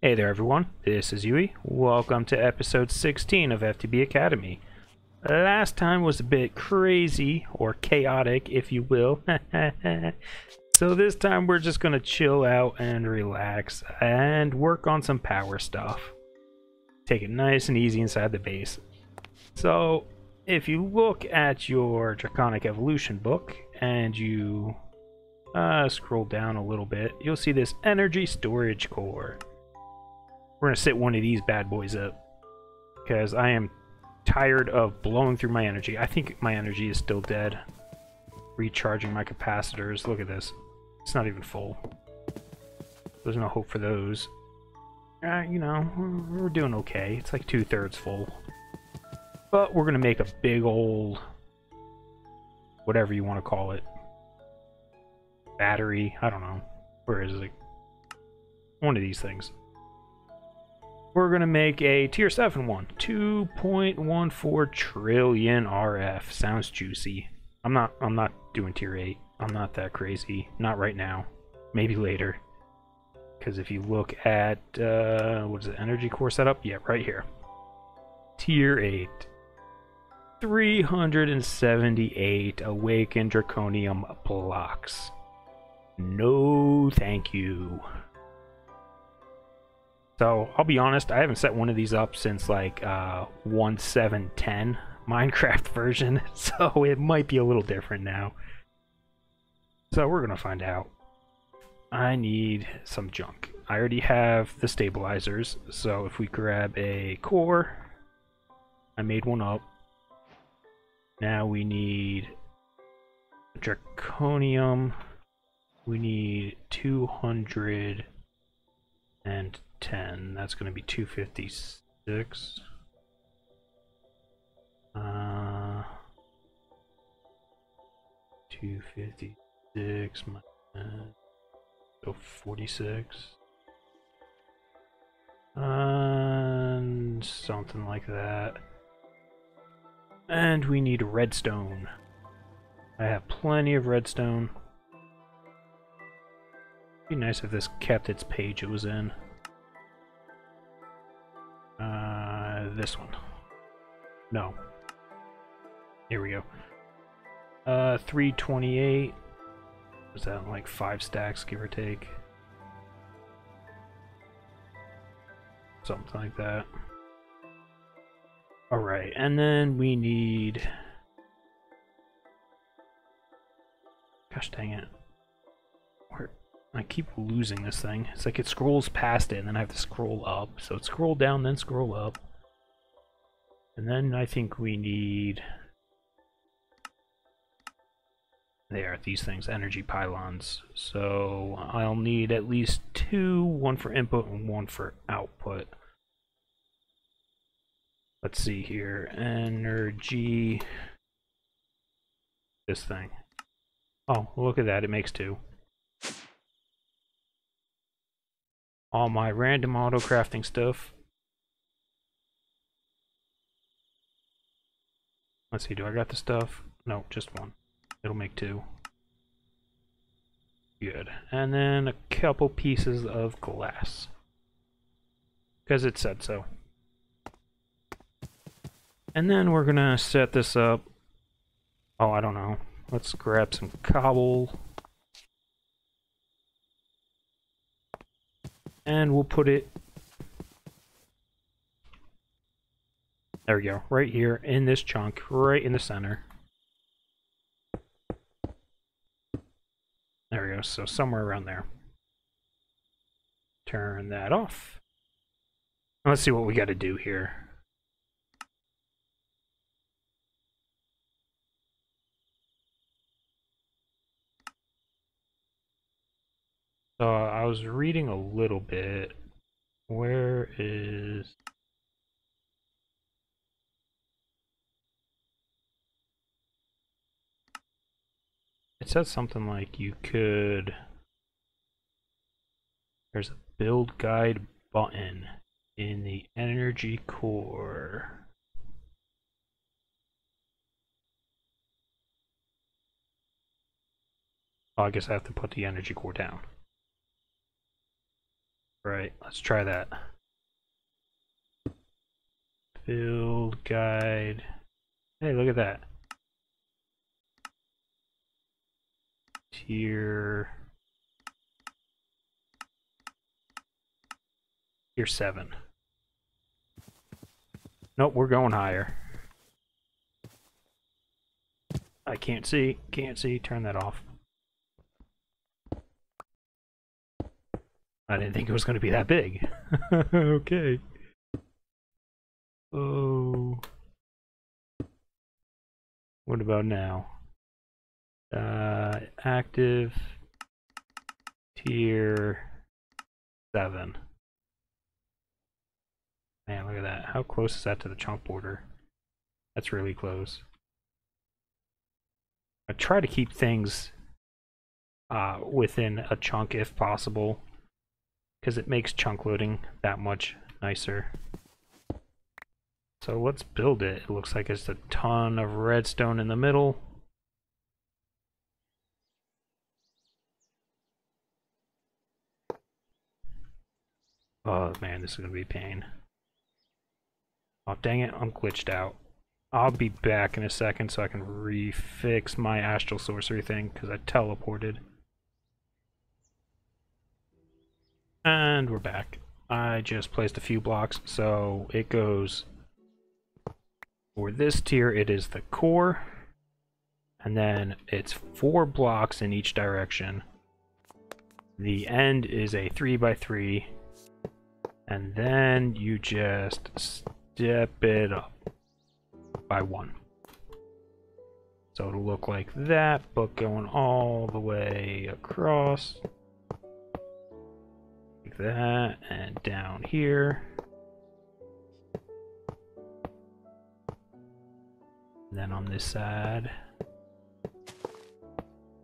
Hey there everyone, this is Yui. Welcome to episode 16 of FTB Academy. Last time was a bit crazy, or chaotic if you will. So this time we're just gonna chill out and relax and work on some power stuff. Take it nice and easy inside the base. So if you look at your Draconic Evolution book and you scroll down a little bit, you'll see this energy storage core. We're going to sit one of these bad boys up because I am tired of blowing through my energy. I think my energy is still dead. Recharging my capacitors. Look at this. It's not even full. There's no hope for those. You know, we're doing okay. It's like 2/3 full. But we're going to make a big old, whatever you want to call it, battery. I don't know. Where is it? One of these things. We're going to make a tier 7 one. 2.14 trillion RF. Sounds juicy. I'm not doing tier 8. I'm not that crazy. Not right now. Maybe later. Because if you look at, what is it, energy core setup? Yeah, right here. Tier 8. 378 awakened draconium blocks. No thank you. So, I'll be honest, I haven't set one of these up since like 1.7.10 Minecraft version, so it might be a little different now. So we're gonna find out. I need some junk. I already have the stabilizers, so if we grab a core, I made one up. Now we need draconium. We need 210. That's going to be 256. 256 minus, so 46. And something like that. And we need redstone. I have plenty of redstone. Be nice if this kept its page it was in. This one. No. Here we go. 328. Was that like 5 stacks, give or take? Something like that. Alright, and then we need... Gosh dang it. Where... I keep losing this thing. It's like it scrolls past it and then I have to scroll up. So it's scroll down, then scroll up. And then I think we need... There, these things, energy pylons. So I'll need at least 2, one for input and one for output. Let's see here. Energy... This thing. Oh, look at that, it makes 2. All my random auto crafting stuff. Let's see, do I got the stuff? No, just 1. It'll make 2. Good. And then a couple pieces of glass. Because it said so. And then we're gonna set this up. Oh, I don't know. Let's grab some cobble. And we'll put it... There we go. Right here in this chunk. Right in the center. There we go. So somewhere around there. Turn that off. Let's see what we got to do here. So I was reading a little bit. Where is... It says something like you could... There's a build guide button in the energy core. Oh, I guess I have to put the energy core down. Right, let's try that. Build guide. Hey, look at that. Tier 7. Nope, we're going higher. I can't see, turn that off. I didn't think it was going to be that big. Okay. Oh. What about now? Active tier 7. Man, look at that. How close is that to the chunk border? That's really close. I try to keep things within a chunk if possible, because it makes chunk loading that much nicer. So let's build it. It looks like it's a ton of redstone in the middle. Oh man, this is gonna be a pain. Oh dang it, I'm glitched out. I'll be back in a second so I can refix my astral sorcery thing because I teleported. And we're back. I just placed a few blocks, so it goes for this tier, it is the core, and then it's 4 blocks in each direction. The end is a 3x3, and then you just step it up by 1. So it'll look like that, but going all the way across. Like that, and down here. And then on this side,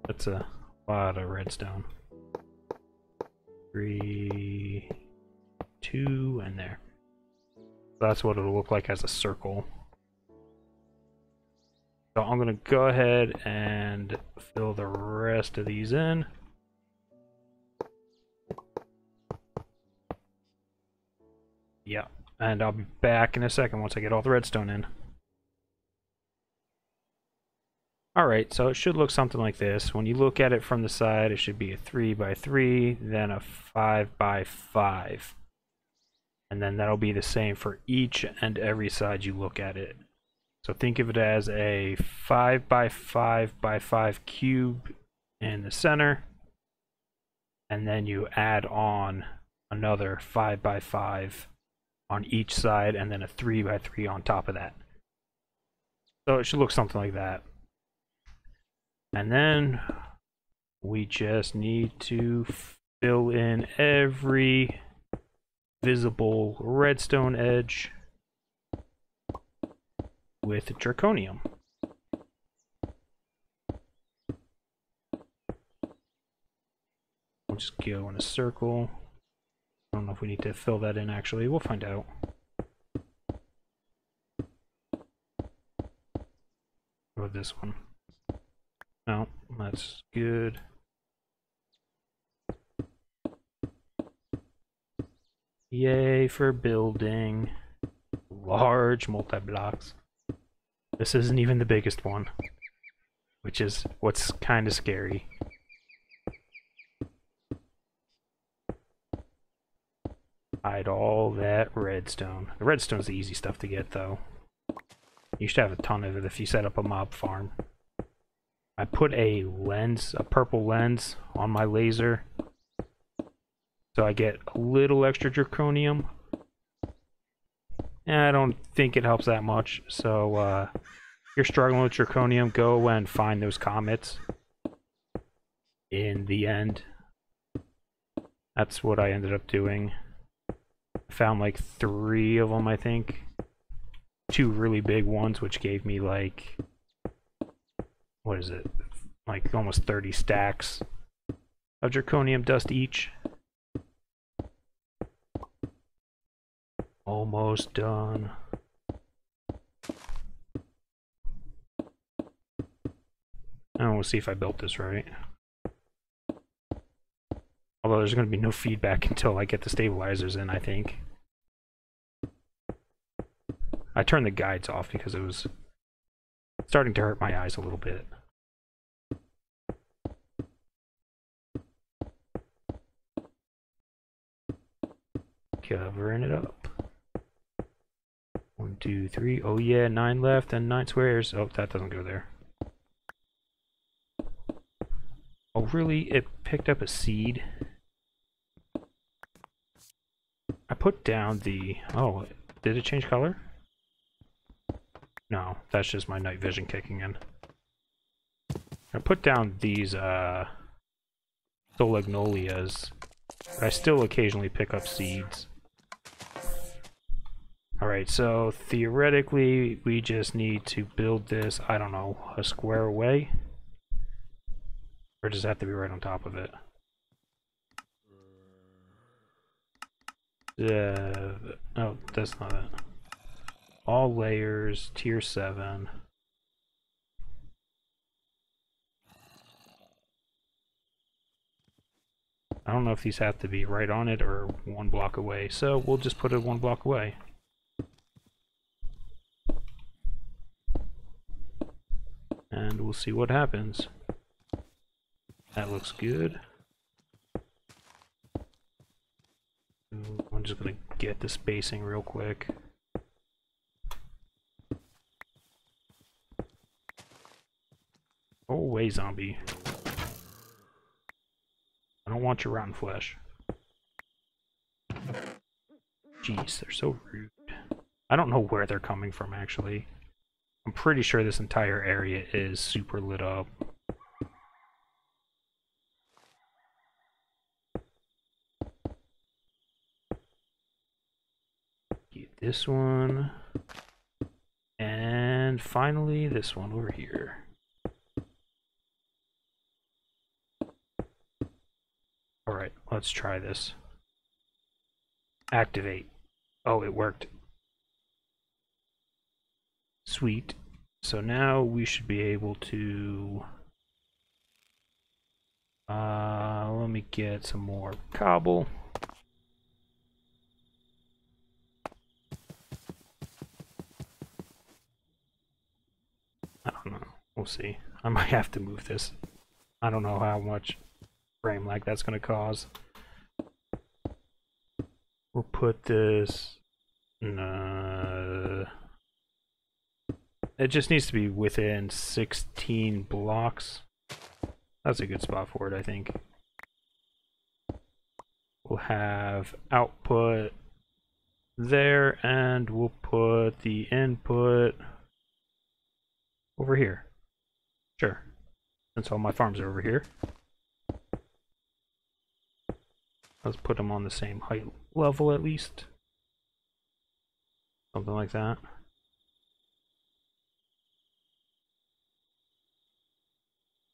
that's a lot of redstone. 3, 2, and there. That's what it'll look like as a circle. So I'm gonna go ahead and fill the rest of these in. Yeah, and I'll be back in a second once I get all the redstone in. Alright, so it should look something like this. When you look at it from the side, it should be a 3x3, then a 5x5. And then that'll be the same for each and every side you look at it. So think of it as a 5x5x5 cube in the center, and then you add on another 5x5 on each side, and then a 3x3 on top of that. So it should look something like that. And then we just need to fill in every visible redstone edge with draconium. We'll just go in a circle. I don't know if we need to fill that in actually, we'll find out. What about this one? No, that's good. Yay for building large multi-blocks. This isn't even the biggest one, which is what's kind of scary. Hide all that redstone. The redstone's the easy stuff to get though. You should have a ton of it if you set up a mob farm. I put a lens, a purple lens, on my laser, so I get a little extra draconium. And I don't think it helps that much, so if you're struggling with draconium, go and find those comets in the end. That's what I ended up doing. I found like 3 of them, I think. 2 really big ones, which gave me like, what is it? Like almost 30 stacks of draconium dust each. Almost done. And we'll see if I built this right. Although there's going to be no feedback until I get the stabilizers in, I think. I turned the guides off because it was starting to hurt my eyes a little bit. Covering it up. 1, 2, 3. Oh yeah, 9 left and 9 squares. Oh, that doesn't go there. Oh really? It picked up a seed. I put down the... Oh, did it change color? No, that's just my night vision kicking in. I put down these Solagnolias, but I still occasionally pick up seeds. Alright, so theoretically we just need to build this, I don't know, a square away? Or does it have to be right on top of it? No, that's not it. All layers, tier 7. I don't know if these have to be right on it or 1 block away, so we'll just put it 1 block away. And we'll see what happens. That looks good. I'm just gonna get the spacing real quick. Go away, zombie. I don't want your rotten flesh. Jeez, they're so rude. I don't know where they're coming from, actually. I'm pretty sure this entire area is super lit up. Get this one. And finally, this one over here. Alright, let's try this. Activate. Oh, it worked. Sweet. So now we should be able to... let me get some more cobble. I don't know. We'll see. I might have to move this. I don't know how much frame lag that's going to cause. We'll put this... it just needs to be within 16 blocks. That's a good spot for it, I think. We'll have output there, and we'll put the input over here. Sure. Since all my farms are over here. Let's put them on the same height level at least. Something like that.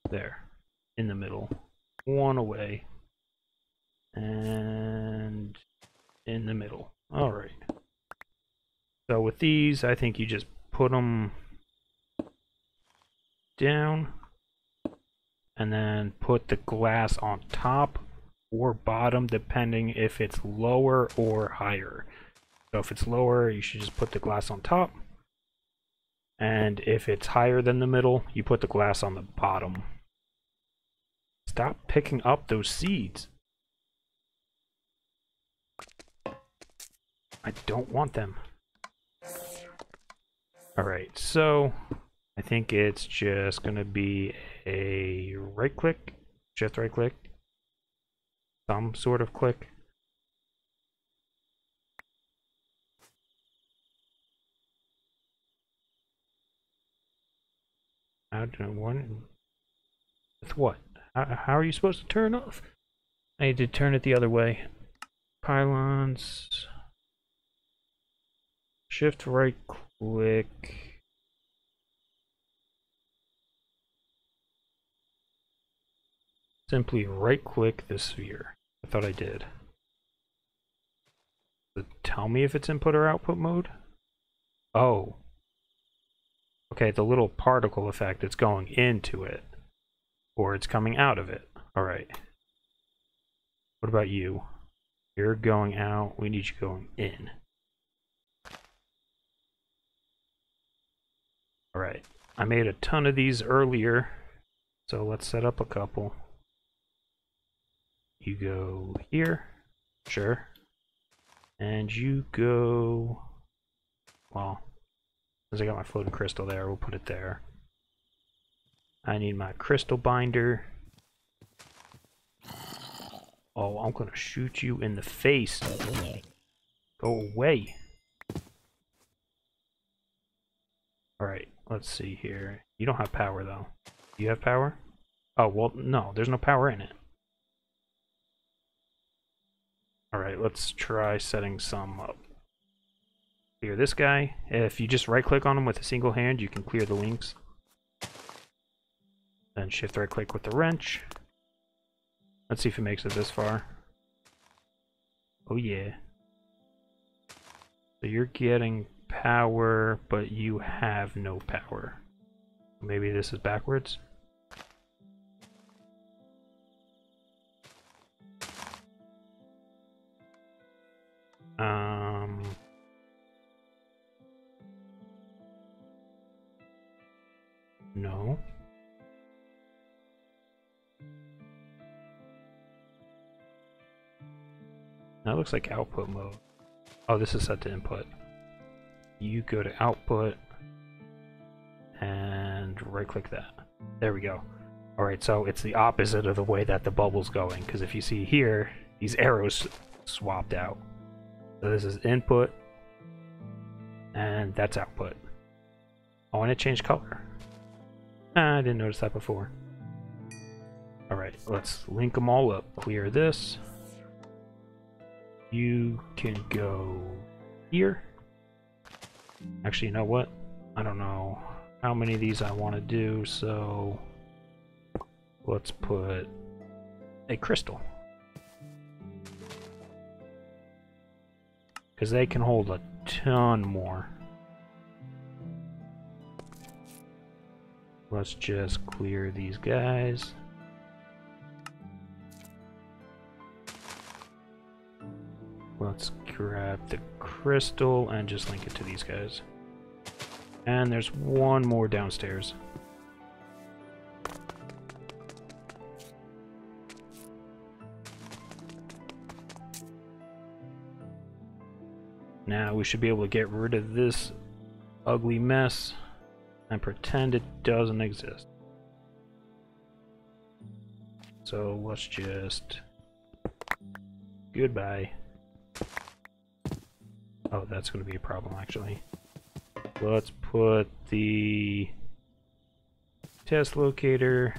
There. In the middle. 1 away. And in the middle. Alright. So with these, I think you just put them down. And then put the glass on top or bottom, depending if it's lower or higher. So if it's lower, you should just put the glass on top. And if it's higher than the middle, you put the glass on the bottom. Stop picking up those seeds. I don't want them. Alright, so I think it's just gonna be a right click, shift right click, some sort of click. How do I want it? With what? How are you supposed to turn off? I need to turn it the other way. Pylons. Shift right click. Simply right click the sphere. I thought I did. Does it tell me if it's input or output mode? Oh. Okay, the little particle effect, it's going into it. Or it's coming out of it. Alright. What about you? You're going out. We need you going in. Alright. I made a ton of these earlier, so let's set up a couple. You go here. Sure. And you go... Well, since I got my floating crystal there, we'll put it there. I need my crystal binder. Oh, I'm gonna shoot you in the face. Go away. Alright, let's see here. You don't have power, though. Do you have power? Oh, well, no, there's no power in it. Alright, let's try setting some up. Clear this guy. If you just right-click on him with a single hand, you can clear the links. Then shift right-click with the wrench. Let's see if it makes it this far. Oh yeah. So you're getting power, but you have no power. Maybe this is backwards. No. That looks like output mode. Oh, this is set to input. You go to output and right click that. There we go. Alright, so it's the opposite of the way that the bubble's going, because if you see here, these arrows swapped out. So this is input and that's output. Oh, and it changed color. I didn't notice that before. Alright, let's link them all up. Clear this. You can go here. Actually, you know what? I don't know how many of these I want to do, so let's put a crystal. Because they can hold a ton more. Let's just clear these guys. Let's grab the crystal and just link it to these guys. And there's one more downstairs. Now we should be able to get rid of this ugly mess and pretend it doesn't exist. So let's just... Goodbye. Oh, that's going to be a problem, actually. Let's put the test locator.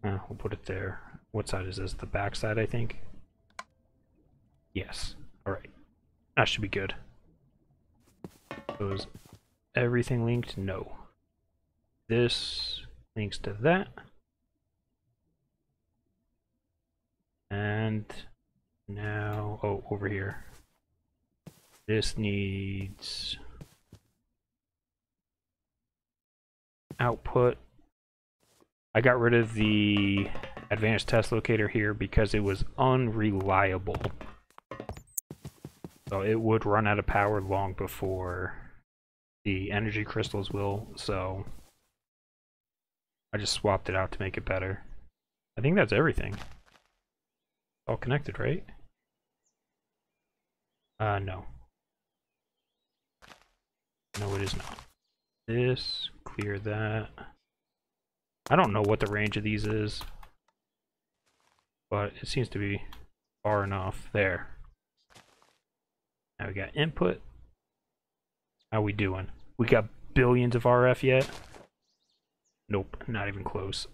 We'll put it there. What side is this? The back side, I think? Yes. Alright. That should be good. So is everything linked? No. This links to that. And now, oh, over here. This needs output. I got rid of the advanced test locator here because it was unreliable. So it would run out of power long before the energy crystals will, so I just swapped it out to make it better. I think that's everything. All connected, right? No. No, it is not. This, clear that. I don't know what the range of these is, but it seems to be far enough. There. Now we got input. How we doing? We got billions of RF yet? Nope, not even close.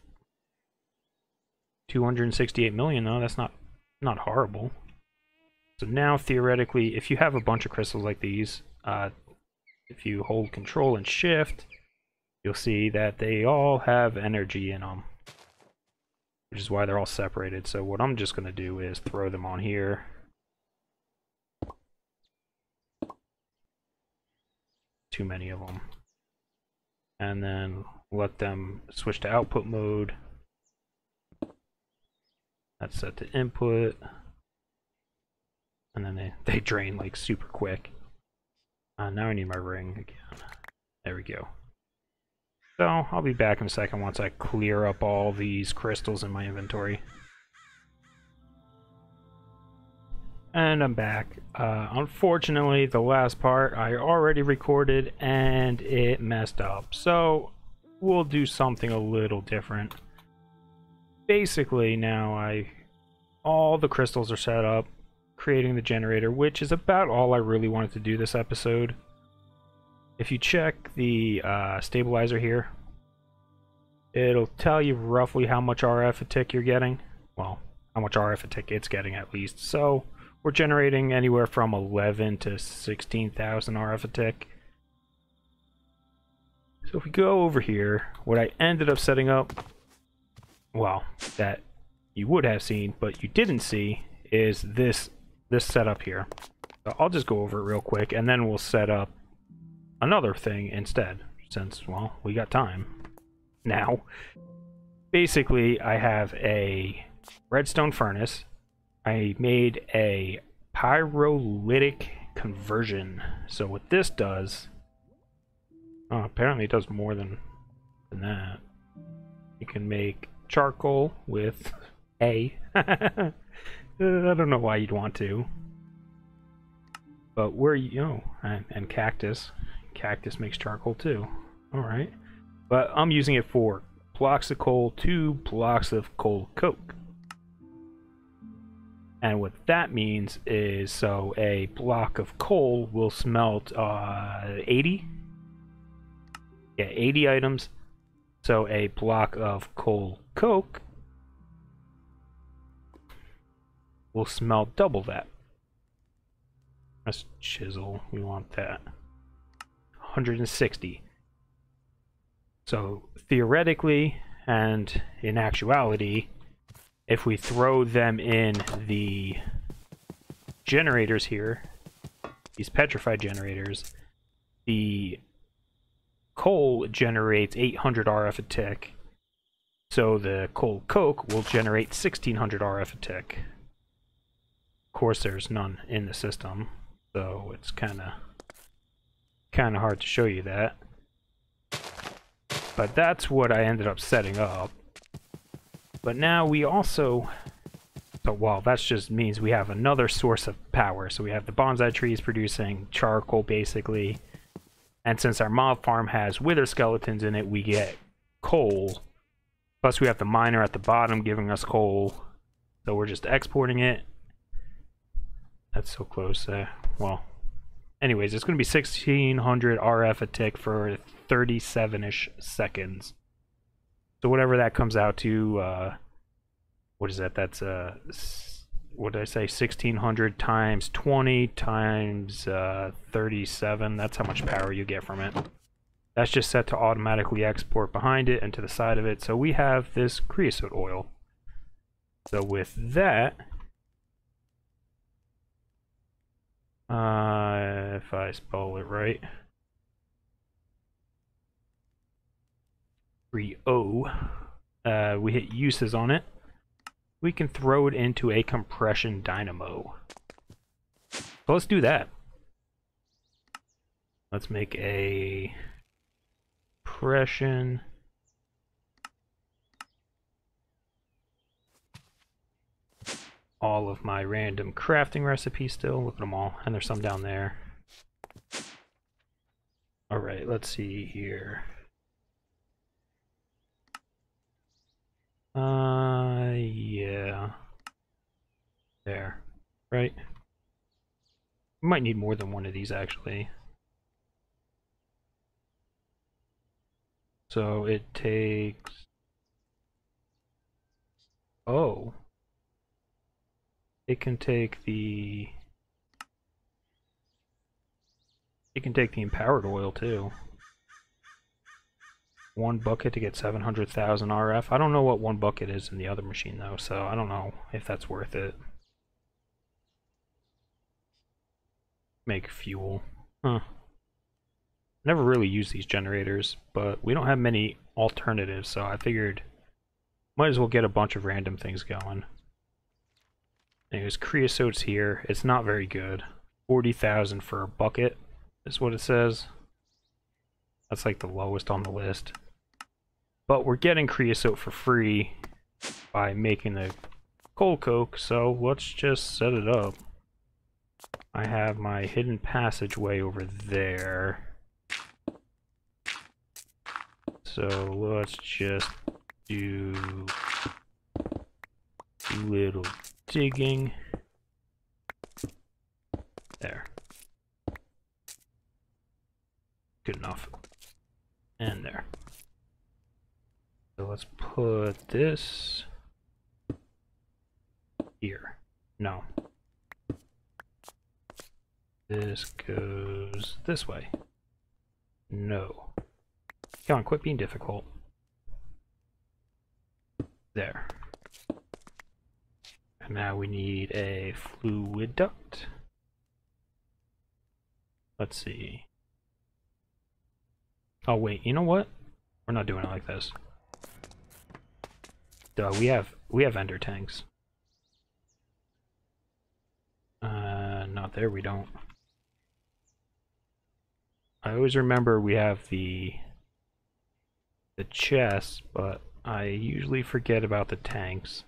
268 million though, that's not horrible. So now theoretically, if you have a bunch of crystals like these, if you hold control and shift, you'll see that they all have energy in them, which is why they're all separated. So what I'm just going to do is throw them on here. Too many of them. And then let them switch to output mode. That's set to input. And then they drain like super quick. Now I need my ring again. There we go. So I'll be back in a second once I clear up all these crystals in my inventory. And I'm back. Unfortunately, the last part I already recorded and it messed up. So we'll do something a little different. Basically, now all the crystals are set up, creating the generator, which is about all I really wanted to do this episode. If you check the stabilizer here, it'll tell you roughly how much RF a tick you're getting. Well, how much RF a tick it's getting at least. So we're generating anywhere from 11 to 16,000 RF a tick. So if we go over here, what I ended up setting up, well, that you would have seen, but you didn't see, is this setup here. So I'll just go over it real quick, and then we'll set up another thing instead, since, well, we got time now. Basically, I have a Redstone Furnace. I made a pyrolytic conversion. So what this does, apparently it does more than that. You can make charcoal with I don't know why you'd want to, but and cactus. Cactus makes charcoal too. All right, but I'm using it for blocks of coal, 2 blocks of coal coke. And what that means is, so a block of coal will smelt 80. Yeah, 80 items. So a block of coal coke will smelt double that. Let's chisel. We want that. 160. So theoretically, and in actuality, if we throw them in the generators here, these petrified generators, the coal generates 800 RF a tick, so the coal coke will generate 1600 RF a tick. Of course, there's none in the system, so it's kind of hard to show you that. But that's what I ended up setting up. But now we also, well, that just means we have another source of power. So we have the bonsai trees producing charcoal, basically. And since our mob farm has wither skeletons in it, we get coal. Plus we have the miner at the bottom giving us coal. So we're just exporting it. That's so close. Well, anyways, it's going to be 1600 RF a tick for 37-ish seconds. So whatever that comes out to, what is that? That's, what did I say? 1600 times 20 times 37. That's how much power you get from it. That's just set to automatically export behind it and to the side of it. So we have this creosote oil. So with that, if I spell it right, 3O, we hit uses on it. We can throw it into a compression dynamo. So let's do that. Let's make a compression all of my random crafting recipes still. Look at them all, and there's some down there. Alright, let's see here. Yeah. There. Right? We might need more than one of these, actually. So it takes... Oh. It can take the... It can take the empowered oil, too. 1 bucket to get 700,000 RF. I don't know what 1 bucket is in the other machine, though, so I don't know if that's worth it. Make fuel. Huh. Never really use these generators, but we don't have many alternatives, so I figured might as well get a bunch of random things going. Anyways, creosote's here. It's not very good. 40,000 for a bucket is what it says. That's like the lowest on the list. But we're getting creosote for free by making the coal coke, so let's just set it up. I have my hidden passageway over there. So let's just do a little digging. There. Good enough. And there. So let's put this here. No. This goes this way. No. Come on, quit being difficult. There. And now we need a fluid duct. Let's see. Oh wait, you know what? We're not doing it like this. Duh, we have ender tanks. Not there, we don't. I always remember we have the chest, but I usually forget about the tanks.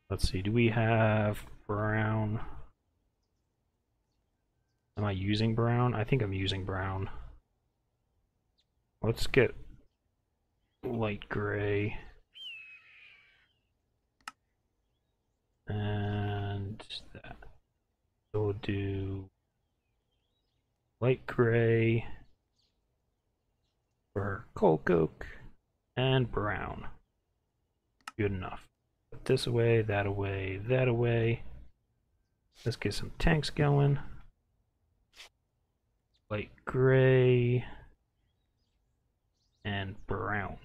Let's see, do we have brown? Am I using brown? I think I'm using brown. Let's get light gray. And that. So we'll do light gray for coal coke and brown. Good enough. Put this away, that away, that away. Let's get some tanks going. Light gray and brown.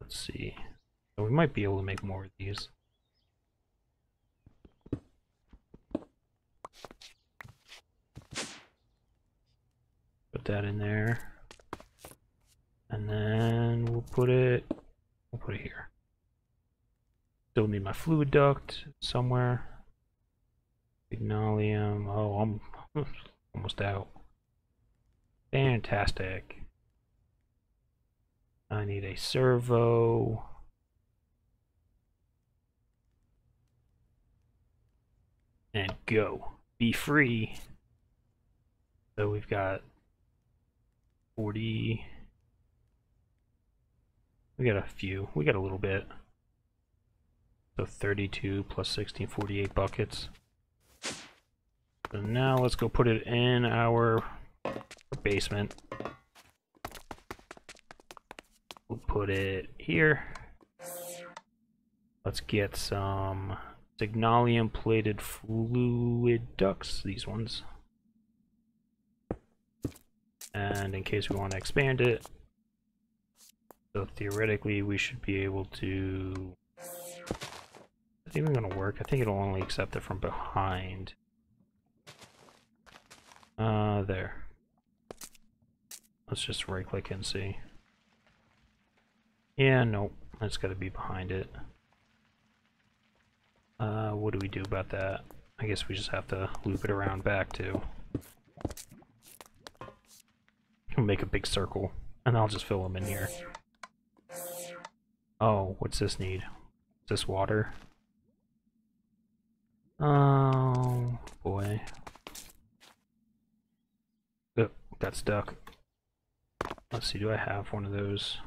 Let's see. So we might be able to make more of these. Put that in there. And then we'll put it here. Still need my fluid duct somewhere. Ignolium. Oh, I'm almost out. Fantastic. I need a servo. And go. Be free. So we've got 40. We got a few. We got a little bit. So 32 plus 16, 48 buckets. So now let's go put it in our basement. We'll put it here. Let's get some Signalium plated fluid ducts, these ones. And in case we want to expand it, so theoretically we should be able to. Is it even going to work? I think it'll only accept it from behind. There. Let's just right click and see. Yeah, nope. That's got to be behind it. What do we do about that? I guess we just have to loop it around back too. I'll make a big circle, and I'll just fill them in here. Oh, what's this need? Is this water? Oh, boy. Oh, got stuck. Let's see, do I have one of those?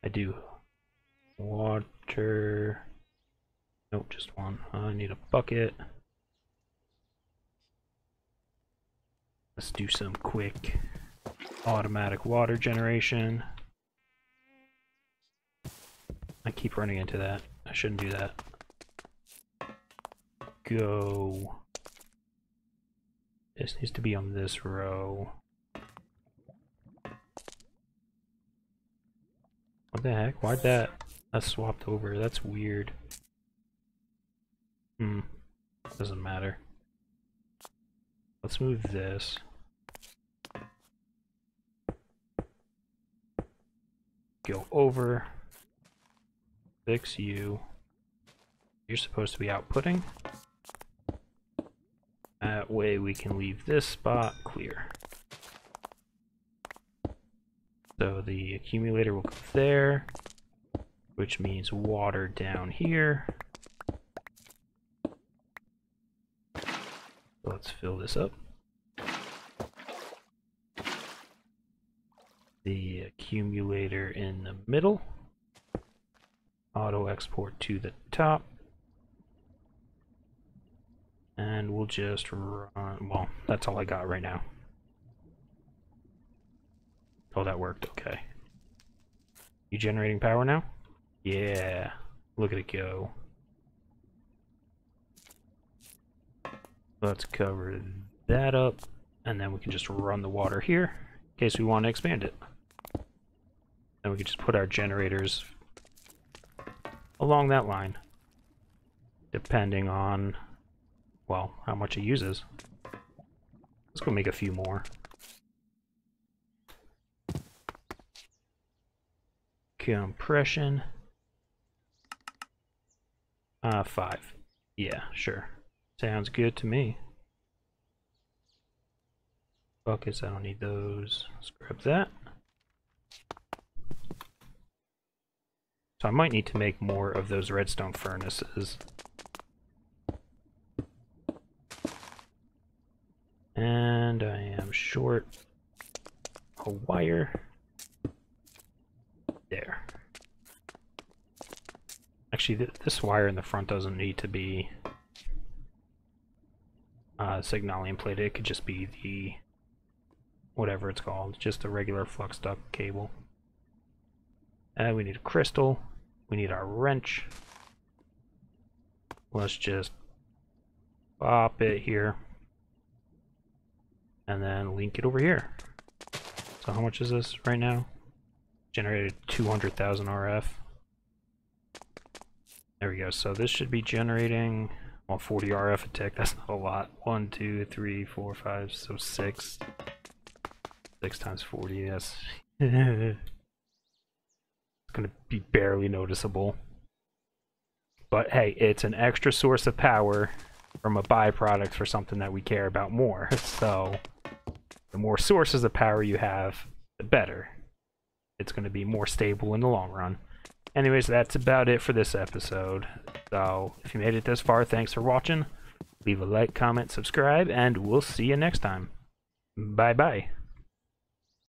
I do. Water. Nope, just one. I need a bucket. Let's do some quick automatic water generation. I keep running into that. I shouldn't do that. Go. This needs to be on this row. What the heck? Why'd that swapped over? That's weird. Doesn't matter. Let's move this. Go over. fix you. You're supposed to be outputting. That way we can leave this spot clear. So the accumulator will go there, which means water down here. Let's fill this up. The accumulator in the middle. Auto export to the top. And we'll just run, well, that's all I got right now. Oh, that worked, okay. You generating power now? Yeah, look at it go. Let's cover that up, and then we can just run the water here, in case we want to expand it. Then we can just put our generators along that line, depending on, well, how much it uses. Let's go make a few more. Compression. 5. Yeah, sure. Sounds good to me. Buckets, I don't need those. Let's grab that. So I might need to make more of those redstone furnaces. And I am short a wire. There. Actually, this wire in the front doesn't need to be signalium plated. It could just be the, whatever it's called, just a regular flux duct cable. And we need a crystal. We need our wrench. Let's just pop it here. And then link it over here. So how much is this right now? Generated 200,000 RF. There we go. So this should be generating, well, 40 RF a tick. That's not a lot. 1, 2, 3, 4, 5, so 6. 6 times 40, yes. It's gonna be barely noticeable. But hey, it's an extra source of power from a byproduct for something that we care about more. So the more sources of power you have, the better. It's going to be more stable in the long run. Anyways, that's about it for this episode. So if you made it this far, thanks for watching. Leave a like, comment, subscribe, and we'll see you next time. Bye bye.